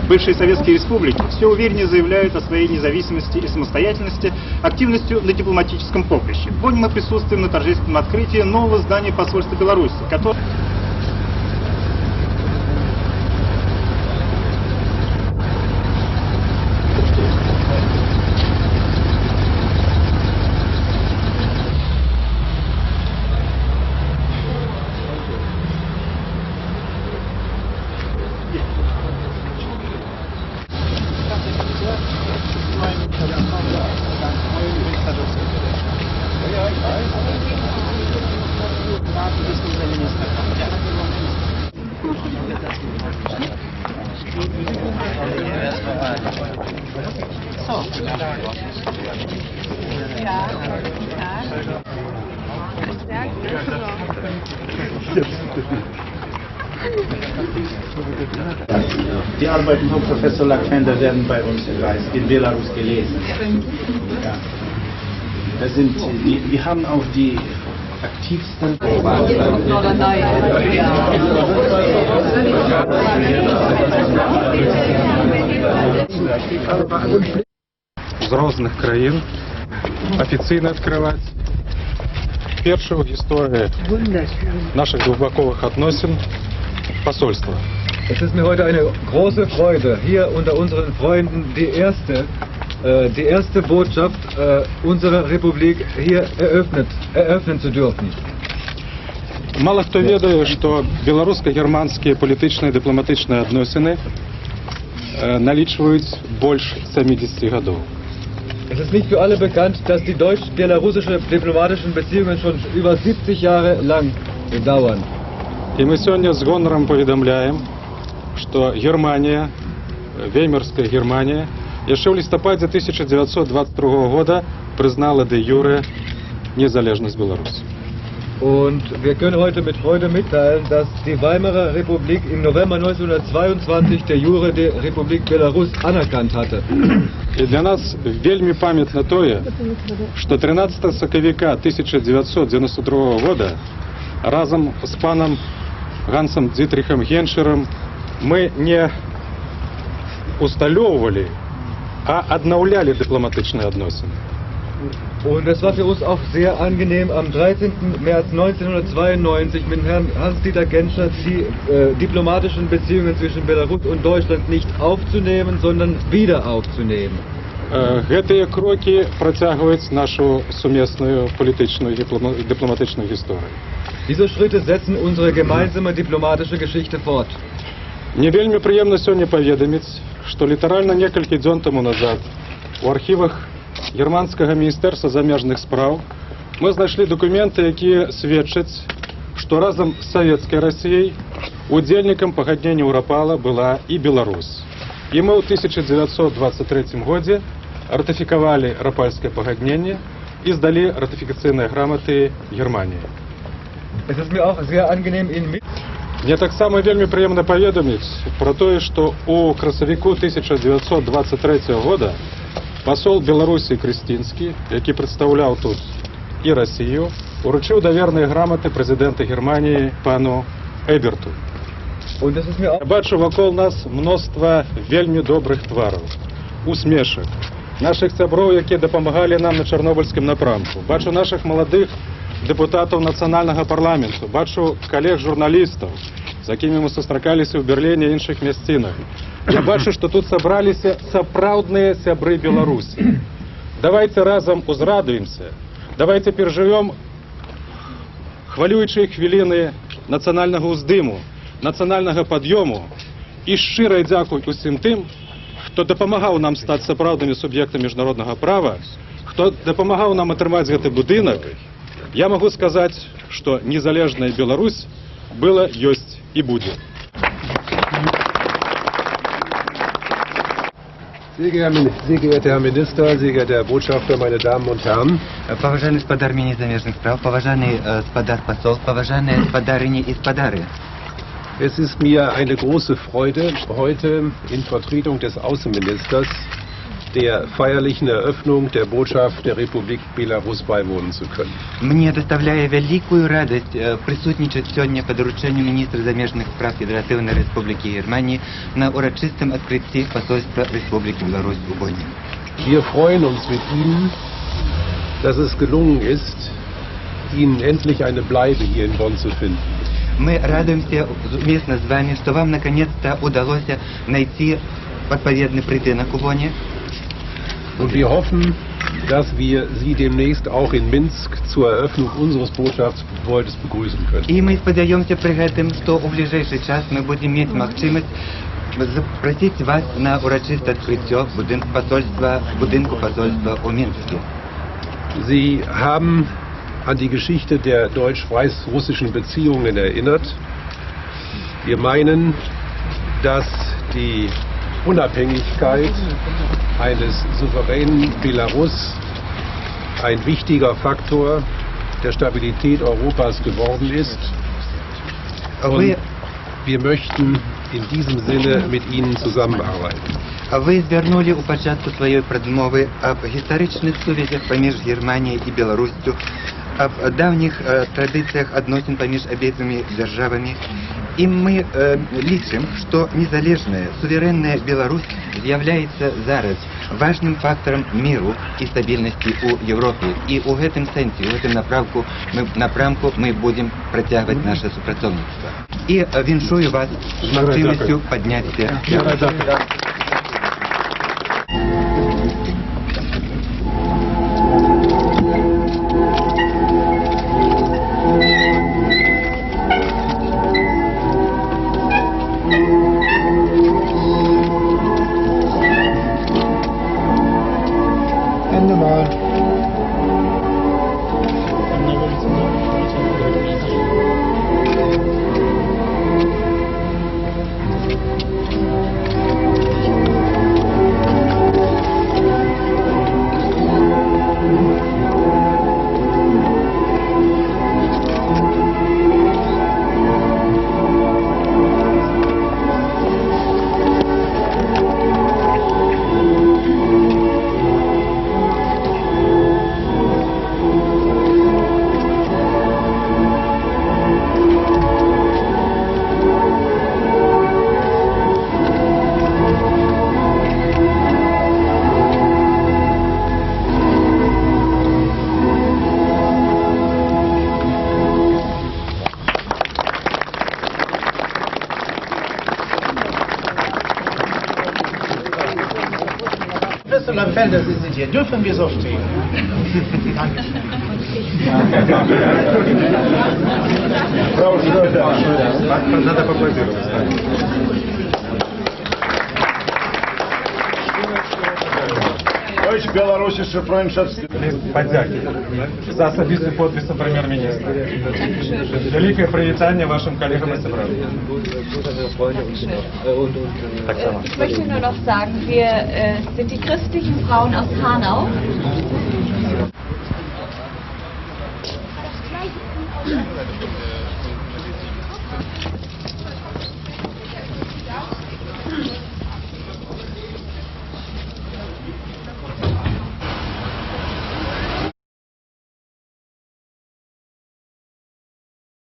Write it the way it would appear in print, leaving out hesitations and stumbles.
Бывшие советские республики все увереннее заявляют о своей независимости и самостоятельности активностью на дипломатическом поприще. Помним мы присутствуем на торжественном открытии нового здания посольства Беларуси, которое... Die Arbeiten von Professor Lackfender werden bei uns in Belarus gelesen. Ja. Das sind, wir haben auch die aktivsten... З різних країн офіційно відкривати першу в історії наших двухбоковых відносин посольства. Es ist mir heute eine große Freude, hier unter unseren Freunden die erste Botschaft unserer Republik hier eröffnen zu dürfen. Мало хто ведає, що білорусько-германські політичні і дипломатичні відносини налічують більше 70 років. Es ist nicht für alle bekannt, dass die deutsch-belarussische diplomatischen Beziehungen schon über 70 Jahre lang dauern. І ми сьогодні з гонором повідомляємо, що Германія, Веймарська Германія, ще в листопаді 1922 року признала де юре незалежність Білорусі. Und wir können heute mit Freude mitteilen, dass die Weimarer Republik im November 1922 de jure die Republik Belarus anerkannt hatte. І для нас вельми пам'ятно те, що 13 соковика 1992 року разом з паном Гансом Дітрихом Геншером ми не устальовували, а обновляли дипломатичні відносини. Und es war für uns auch sehr angenehm, am 13. März 1992 mit Herrn Hans-Dieter Genscher die diplomatischen Beziehungen zwischen Belarus und Deutschland nicht aufzunehmen, sondern wieder aufzunehmen. Гэтыя крокі працягваюць нашу сумесную палітычную і дыпламатычную гісторыю. Diese Schritte setzen unsere gemeinsame diplomatische Geschichte fort. Мне вельмі прыемна сёння паведаміць, што літаральна некалькі дзён таму назад у архівах германскага міністэрства замежных спраў мы знайшлі дакументы, якія сведчаць, што разам з савецкай Расіяй удзельнікам пагаднення ў Рапала была і Беларусь. І мы ў 1923 годзе ратыфікавалі рапальскае пагадненне і здалі ратыфікацыйныя граматы Германіі. Es ist mir auch sehr angenehm, Ihnen mit. Мне таксама вельмі прыемна паведаміць пра тое, што ў красавіку 1923 года пасол Беларусі Крыстінскі, які прадстаўляў тут і Расію, уручыў даверныя граматы прэзідэнта Германіі пану Эберту. Я бачу вакол нас мноства вельмі добрых твараў, усмешак, нашых сяброў, якія дапамагалі нам на чарнобыльскім напрамку. Бачу нашых маладых дэпутатаў нацыянальнага парламенту, бачу калег-журналістаў, з якімі мы сустракаліся ў Берліне і іншых мясцінах. Я бачу, што тут сабраліся сапраўдныя сябры Беларусі. Давайте разам узрадуемся, давайте перажывём хвалюючыя хвіліны нацыянальнага ўздыму, нацыянальнага пад'ёму і шчырай дзякуй усім тым, хто дапамагаў нам стаць сапраўднымі суб'ектамі міжнароднага права, хто дапамагаў нам атрымаць гэты будынак. Я магу сказаць, што незалежная Беларусь была, ёсць і будзе. Sehr geehrter Herr Minister, sehr geehrter Herr Botschafter, meine Damen und Herren. Поважанный господар министр замежных справ, поважанный господар посол, поважанные господарыни и господары. Es ist mir eine große Freude, heute in Vertretung des Außenministers der feierlichen Eröffnung der Botschaft der Republik Belarus beiwohnen zu können. Мені доставляє велику радість присутнічати сьогодні по дорученню міністра заміжних справ Федеративної Республіки Германії на урочистому відкритті посольства Республіки Білорусь у Бонні. Wir freuen uns mit Ihnen, dass es gelungen ist, Ihnen endlich eine Bleibe hier in Bonn zu finden. Мы радуемся вместе с вами, что вам наконец-то удалось найти отповедный притынок у Бонне. Und wir hoffen, dass wir Sie demnächst auch in Minsk zur Eröffnung unseres Botschaftsgebäudes begrüßen können. И мы сподіваємося при этом, что в ближайший час мы будем иметь возможность запросить вас на урочисте відкриття будинку посольства у Минске. Sie haben an die Geschichte der deutsch-weißrussischen Beziehungen erinnert. Wir meinen, dass die Unabhängigkeit eines souveränen Belarus ein wichtiger Faktor der Stabilität Europas geworden ist. Und wir möchten in diesem Sinne mit Ihnen zusammenarbeiten. Ви звернули у початку своєї промови об історичних зв'язках поміж Германією і Білоруссю, об давніх традиціях відносин поміж обидвими державами. И мы лічимо, что незалежная, суверенная Беларусь является зараз важным фактором миру и стабильности у Европы. И в этом сенсе, в этом напрамку мы будем протягивать наше супрацовництво. И віншую вас з можливістю піднятися. Professor Felder, Sie sind hier. Dürfen wir so stehen? Danke. Frau Schröder. Надо поаплодировать. Deutsch-Belarussische Freundschaft. Подяки за особистый подпись премьер-министра. Великое привитание вашим коллегам из Европы. Ich möchte nur noch sagen, wir sind die christlichen Frauen aus Hanau.